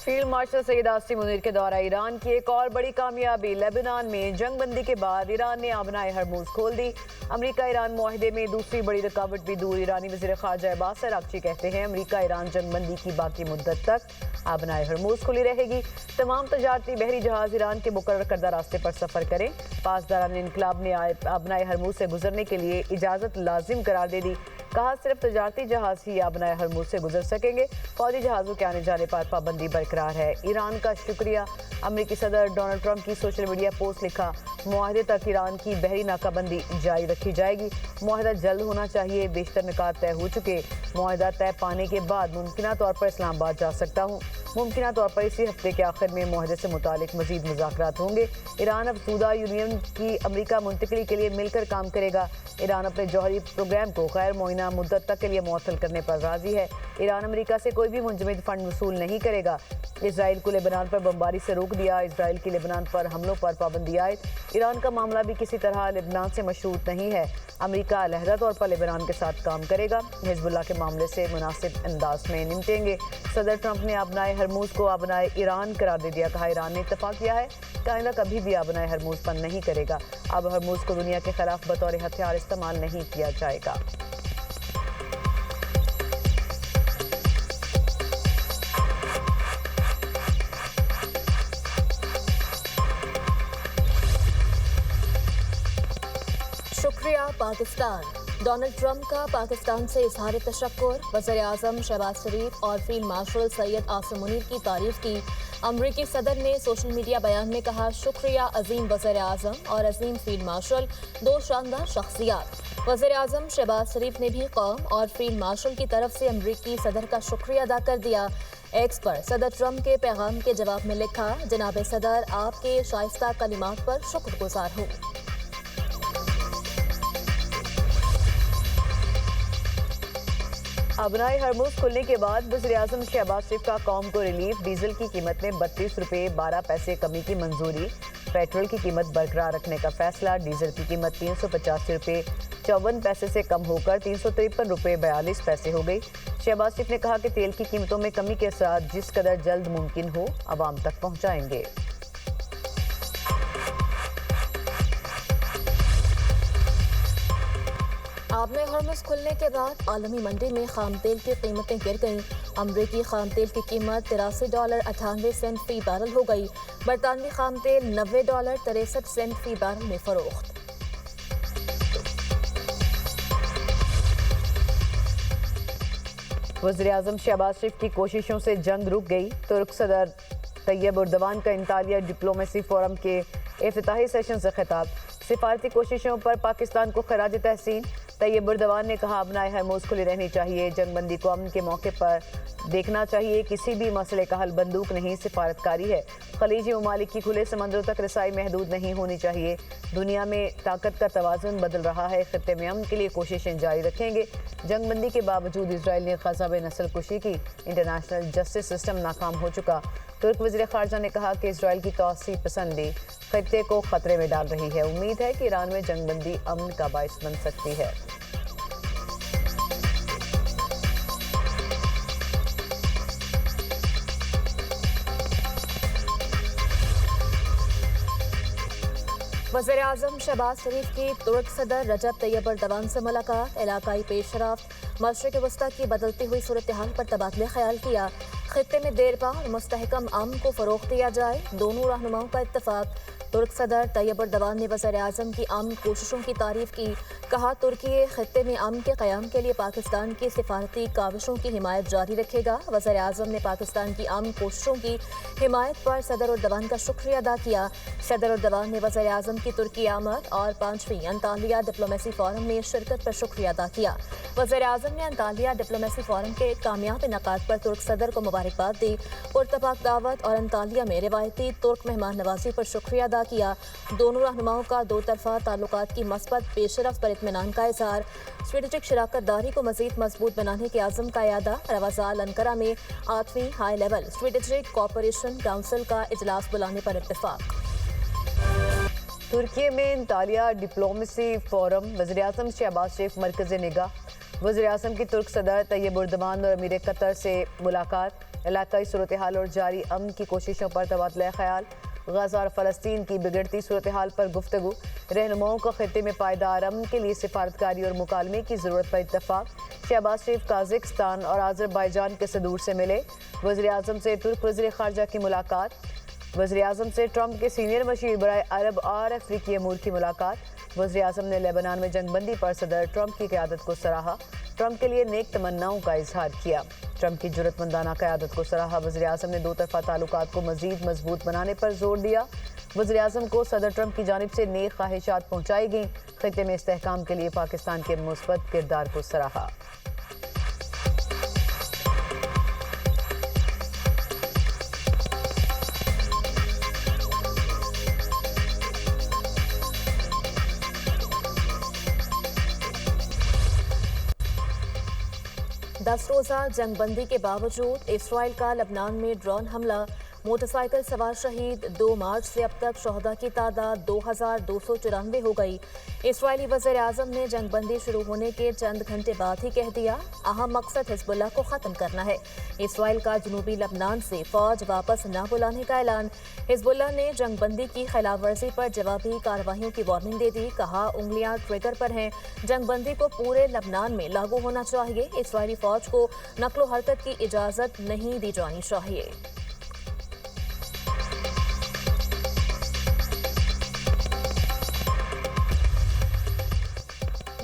Field marshal Syed Asim Munir के दौरा Iran की एक और बड़ी कामयाबी। लेबनान में जंग बंदी के बाद ईरान ने आबनाए हरमुज खोल दी। अमेरिका ईरान मुआहदे में दूसरी बड़ी रुकावट भी दूर। ईरानी वज़ीर ख़ारजा अब्बास अराग़ची कहते हैं अमेरिका ईरान जंग बंदी की बाकी मुद्दत तक आबनाए हरमुज खुली रहेगी। तमाम तजारती बहरी जहाज ईरान के मुकर्रर करदा रास्ते पर सफ़र करें। पासदारान इनकलाब ने आबनाए हरमुज से गुजरने के लिए इजाज़त लाजिम करार दे दी। कहा सिर्फ तजारती जहाज ही आबनाए हरमुज से गुजर सकेंगे। फौजी जहाज़ों के आने जाने पर पाबंदी बरकरार है। ईरान का शुक्रिया। अमेरिकी सदर डोनाल्ड ट्रंप की सोशल मीडिया पोस्ट लिखा, मुआहदे तक ईरान की बहरी नाकाबंदी जारी रखी जाएगी। मुआहदा जल्द होना चाहिए। बेशतर निकात तय हो चुके। मुआहदा तय पाने के बाद मुमकिना तौर पर इस्लामाबाद जा सकता हूँ। मुमकिना तौर पर इसी हफ्ते के आखिर में मुआहदे से मुतालिक मजीद मुज़ाकरात होंगे। ईरान अफसूदा यूनियन की अमेरिका मुंतकली के लिए मिलकर काम करेगा। ईरान अपने जौहरी प्रोग्राम को गैर मुआयना मुद्दत तक के लिए मुअत्तल करने पर राजी है। ईरान अमेरिका से कोई भी मुंजमद फंड वसूल नहीं करेगा। इसराइल को लेबनान पर बमबारी से रोक दिया। इसराइल की लेबनान पर हमलों पर पाबंदी आयद। ईरान का मामला भी किसी तरह लेबनान से मशरूत नहीं है। अमेरिका अलहदा तौर पर लेबनान के साथ काम करेगा। हिजबुल्लाह के मामले से मुनासिब अंदाज में निपटेंगे। सदर ट्रंप ने आबनाए हरमुज को आबनाए ईरान करार दे दिया। कहा ईरान ने इत्तफाक किया है कि आइंदा कभी भी आबनाए हरमुज बंद नहीं करेगा। अब हरमुज को दुनिया के खिलाफ बतौर हथियार इस्तेमाल नहीं किया जाएगा। शुक्रिया पाकिस्तान। डोनाल्ड ट्रंप का पाकिस्तान से इजहार तशक्कुर। वज़ीर-ए-आज़म शहबाज शरीफ और फील्ड मार्शल सैयद आसिम मुनीर की तारीफ की। अमरीकी सदर ने सोशल मीडिया बयान में कहा, शुक्रिया अजीम वज़ीर-ए-आज़म और अजीम फील्ड मार्शल, दो शानदार शख्सियात। वज़ीर-ए-आज़म शहबाज शरीफ ने भी कौम और फील्ड मार्शल की तरफ से अमरीकी सदर का शुक्रिया अदा कर दिया। एक्स पर सदर ट्रंप के पैगाम के जवाब में लिखा, जनाब सदर, आपके शाइस्ता कलिमात पर शुक्रगुजार हूँ। आबनाए हरमुज खुलने के बाद वज़ीर-ए-आज़म शहबाज शरीफ का कौम को रिलीफ। डीजल की कीमत में 32 रुपये 12 पैसे कमी की मंजूरी। पेट्रोल की कीमत बरकरार रखने का फैसला। डीजल की कीमत 385 रुपये 54 पैसे से कम होकर 353 रुपये 42 पैसे हो गई। शहबाज शरीफ ने कहा कि तेल की कीमतों में कमी के साथ जिस कदर जल्द मुमकिन हो आवाम तक पहुँचाएंगे। आबनाए हरमुज खुलने के बाद आलमी मंडी में खाम तेल की कीमतें गिर गईं। अमरीकी खाम तेल की कीमत $83.98 फी बैरल हो गई। बरतानवी खाम तेल $90.63 फी बैरल में फरोख्त। वज़ीर-ए-आज़म शहबाज शरीफ की कोशिशों से जंग रुक गई। तुर्क सदर तैयब एर्दोगान का इंतालिया डिप्लोमेसी फोरम के इफ्तिताही सेशन से खिताब। सिफारती कोशिशों पर पाकिस्तान को खराज तहसीन। तैयब एर्दोगान ने कहा, आबनाए हरमुज खुली रहनी चाहिए। जंग बंदी को अमन के मौके पर देखना चाहिए। किसी भी मसले का हल बंदूक नहीं, सिफारतकारी है। खलीजी ममालिक की खुले समंदरों तक रसाई महदूद नहीं होनी चाहिए। दुनिया में ताकत का तवाज़ुन बदल रहा है। खित्ते में अमन के लिए कोशिशें जारी रखेंगे। जंग बंदी के बावजूद इसराइल ने ग़ज़ा में नस्ल कुशी की। इंटरनेशनल जस्टिस सिस्टम नाकाम हो चुका। तुर्क वज़ीर ख़ारजा ने कहा कि इसराइल की तौसी पसंदी खित्ते को खतरे में डाल रही है। उम्मीद है कि ईरान में जंग बंदी अमन का बाइस बन सकती है। वज़ीर-ए-आज़म शहबाज शरीफ की तुर्क सदर रजब तैयब एर्दोगान से मुलाकात। इलाकाई पेशरफ्त, मशरिक़ वस्ता की बदलती हुई सूरत हाल पर तबादला ख्याल किया। खित्ते में देरपा और मुस्तहकम अमन को फ़रोग़ दिया जाए, दोनों रहनुमाओं का इत्तफ़ाक़। तुर्क सदर तैयब एर्दोगान ने वज़ीर-ए-आज़म की अमन कोशिशों की तारीफ़ की। कहा, तुर्की खित्ते में अमन के क़याम के लिए पाकिस्तान की सिफारती काविशों की हिमायत जारी रखेगा। वज़ीर-ए-आज़म ने पाकिस्तान की अमन कोशिशों की हिमायत पर सदर एर्दोगान का शुक्रिया अदा किया। सदर एर्दोगान ने वज़ीर-ए-आज़म की तुर्की आमद और 5वीं अंतालिया डिप्लोमेसी फोरम में शिरकत पर शुक्रिया अदा किया। वज़ीर-ए-आज़म ने अंतालिया डिप्लोमेसी फोरम के कामयाब इनेकाद पर तुर्क सदर को मुबारकबाद दी। पुरतपाक दावत और अंतालिया में रिवायती तुर्क मेहमान नवाजी पर शुक्रिया अदा किया। दोनों रहनुमाओं का दो तरफा ताल्लुकात की मस्बत पेशरफ्त पर इत्मीनान का इज़हार। स्ट्रेटेजिक शराकत दारी को मज़ीद मजबूत बनाने के आज़म का यादा। रवाज़ाल अंकारा में 8वीं high level strategic cooperation council का इजलास बुलाने पर इत्तेफाक। तुर्की में अंतालिया डिप्लोमेसी फोरम। वज़ीर-ए-आज़म शहबाज शरीफ मरकज़ निगाह। वज़ीर-ए-आज़म की तुर्क सदर तैयब एर्दोगान और अमीर कतर से मुलाकात। علاقائی صورتحال اور جاری امن کی کوششوں پر تبادلہ خیال، غزہ اور فلسطین کی بگڑتی صورتحال پر گفتگو، رہنماؤں کا خطے میں پائیدار امن کے لیے سفارتکاری اور مکالمے کی ضرورت پر اتفاق، شہباز شریف قازقستان اور آذربائیجان کے صدور سے ملے، وزیراعظم سے ترک وزیر خارجہ کی ملاقات، وزیراعظم سے ٹرمپ کے سینئر مشیر برائے عرب اور افریقی امور کی ملاقات، وزیراعظم نے لیبنان میں جنگ بندی پر صدر ٹرمپ کی قیادت کو سراہا، ٹرمپ کے لیے نیک تمناؤں کا اظہار کیا، ٹرمپ کی جرأت مندانہ قیادت کو سراہا، وزیراعظم نے دو طرفہ تعلقات کو مزید مضبوط بنانے پر زور دیا، وزیراعظم کو صدر ٹرمپ کی جانب سے نیک خواہشات پہنچائی گئیں، خطے میں استحکام کے لیے پاکستان کے مثبت کردار کو سراہا۔ दस रोज़ा जंग बंदी के बावजूद इसराइल का लबनान में ड्रोन हमला, मोटर साइकिल सवार शहीद, 2 मार्च से अब तक शहदा की तादाद 2294 हो गई। इसराइली वज़ीर आज़म ने जंग बंदी शुरू होने के चंद घंटे बाद ही कह दिया, अहम मकसद हिजबुल्लाह को ख़त्म करना है। इसराइल का जनूबी लबनान से फ़ौज वापस न बुलाने का ऐलान। हिजबुल्लाह ने जंग बंदी की खिलाफ वर्जी पर जवाबी कार्रवाइयों की वार्निंग दे दी, कहा उंगलियां ट्रिगर पर हैं, जंग बंदी को पूरे लबनान में लागू होना चाहिए, इसराइली फ़ौज को नक्लो हरकत की इजाज़त नहीं दी जानी चाहिए।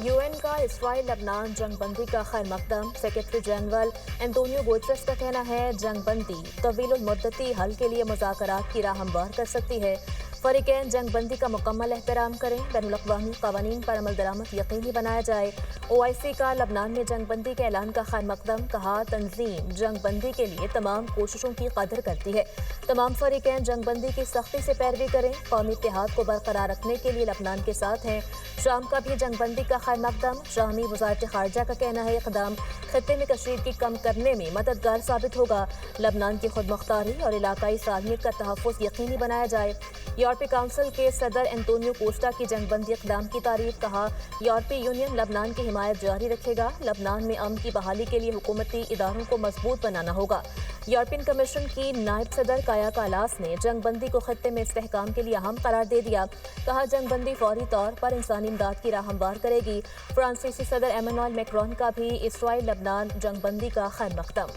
यूएन का इसराइल लबनान जंग बंदी का खैर मकदम। सेक्रेटरी जनरल एंटोनियो गुटेरेस का कहना है, जंग बंदी तवील मुद्दती हल के लिए मुज़ाकरात की राह हमवार कर सकती है। फरीकैन जंग बंदी का मुकम्मल एहतराम करें, बैनुल-अक़वामी क़वानीन पर अमल दरामद यकीनी बनाया जाए। OIC का लबनान में जंग बंदी के ऐलान का खैर मकदम, कहा तंजीम जंग बंदी के लिए तमाम कोशिशों की कदर करती है। तमाम फरीकैन जंग बंदी की सख्ती से पैरवी करें, कौमी इत्तेहाद को बरकरार रखने के लिए लबनान के साथ हैं। शाम का भी जंग बंदी का खैर मकदम। शामी वज़ारत ख़ारजा का कहना है, इक़दाम खत्ते में कशीदगी कम करने में मददगार साबित होगा। लबनान की खुद मुख्तारी और इलाकाई सालमियत का तहफ़्फ़ुज़ यकीनी बनाया जाए। यूरोपीय काउंसिल के सदर एंटोनियो कोस्टा की जंग बंदी इक़दाम की तारीफ, कहा यूरोपीय यूनियन लबनान की हिमायत जारी रखेगा। लबनान में अमन की बहाली के लिए हुकूमती इदारों को मजबूत बनाना होगा। यूरोपियन कमीशन की नायब सदर काया कालास ने जंग बंदी को खत्ते में इस्तेहकाम के लिए अहम करार दे दिया, कहा जंग बंदी फौरी तौर पर इंसानी इमदाद की राह हमवार करेगी। फ्रांसीसी सदर एमेनुएल मैक्रोन का भी इसराइल लबनान जंग बंदी का खैर मकदम।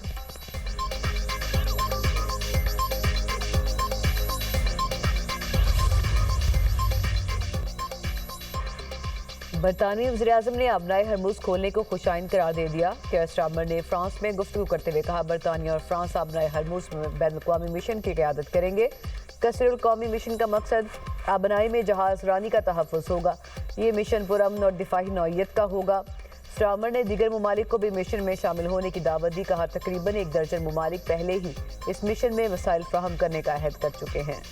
बरतानवी वज़ीर-ए-आज़म ने आबनाए हरमुज़ खोलने को खुशाइन करार दे दिया। केयर स्टारमर ने फ्रांस में गुफ्तगू करते हुए कहा, बरतानिया और फ्रांस आबनाए हरमुज़ में बैनुल-अक़वामी मिशन की क़यादत करेंगे। कसरुल कौमी मिशन का मकसद आबनाई में जहाज़ रानी का तहफ़्फ़ुज़ होगा। ये मिशन पुरअमन और दिफाही नौइयत का होगा। स्टारमर ने दीगर ममालिक को भी मिशन में शामिल होने की दावत दी, कहा तकरीबन 1 दर्जन ममालिक पहले ही इस मिशन में वसाइल फ्राहम करने का अहद कर चुके हैं।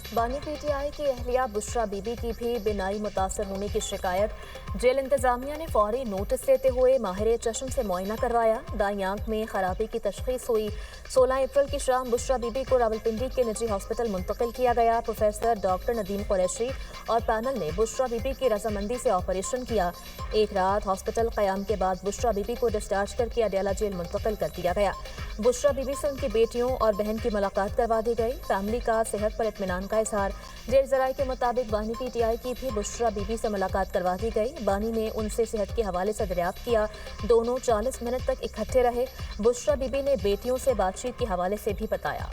बानी PTI की अहलिया बुशरा बीबी की भी बिनाई मुतासर होने की शिकायत। जेल इंतजामिया ने फौरी नोटिस देते हुए माहिर चश्म से मुआयना करवाया। दाईं आंख में खराबी की तशखीस हुई। 16 अप्रैल की शाम बुशरा बीबी को रावलपिंडी के निजी हॉस्पिटल मुंतकिल किया गया। प्रोफेसर डॉक्टर नदीम कुरैशी और पैनल ने बुशरा बीबी की रजामंदी से ऑपरेशन किया। एक रात हॉस्पिटल क़याम के बाद बुशरा बीबी को डिस्चार्ज करके अडयाला जेल मुंतकिल कर दिया गया। बुशरा बीबी से उनकी बेटियों और बहन की मुलाकात करवा दी गई। फैमिली का सेहत पर इत्मीनान का इजहार। जेल ज़राए के मुताबिक बानी PTI की भी बुशरा बीबी से मुलाकात करवा दी गई। बानी ने उनसे सेहत के हवाले से दरियाफ्त किया। दोनों 40 मिनट तक इकट्ठे रहे। बुशरा बीबी ने बेटियों से बातचीत के हवाले से भी बताया।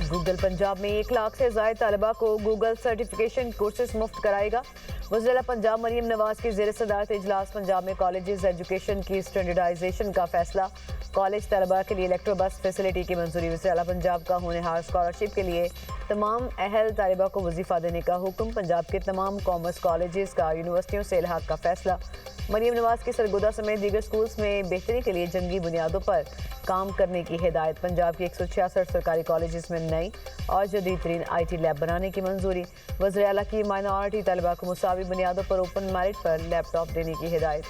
गूगल पंजाब में 1 लाख से ज़ायद तालिबा को गूगल सर्टिफिकेशन कोर्सेज मुफ्त कराएगा। वज़ीर पंजाब मरीम नवाज की ज़ेर सदारत इजलास पंजाब में कॉलेजेस एजुकेशन की स्टैंडर्डाइजेशन का फैसला। कॉलेज तलबा के लिए इलेक्ट्रो बस फैसिलिटी की मंजूरी। वज़ीर पंजाब का होनहार स्कॉलरशिप के लिए तमाम अहल तालिबा को वजीफ़ा देने का हुक्म। पंजाब के तमाम कॉमर्स कॉलेजेस का यूनिवर्सिटियों से इल्हाक का फैसला। मरीम नवाज के सरगोदा समेत दीगर स्कूल्स में बेहतरी के लिए जंगी बुनियादों पर काम करने की हिदायत। पंजाब की 166 सरकारी कॉलेजेस में नई और जदीद तरीन IT लैब बनाने की मंजूरी। वज़ीर आला की माइनॉरिटी तलबा को मुसावी बुनियादों पर ओपन मेरिट पर लैपटॉप देने की हिदायत।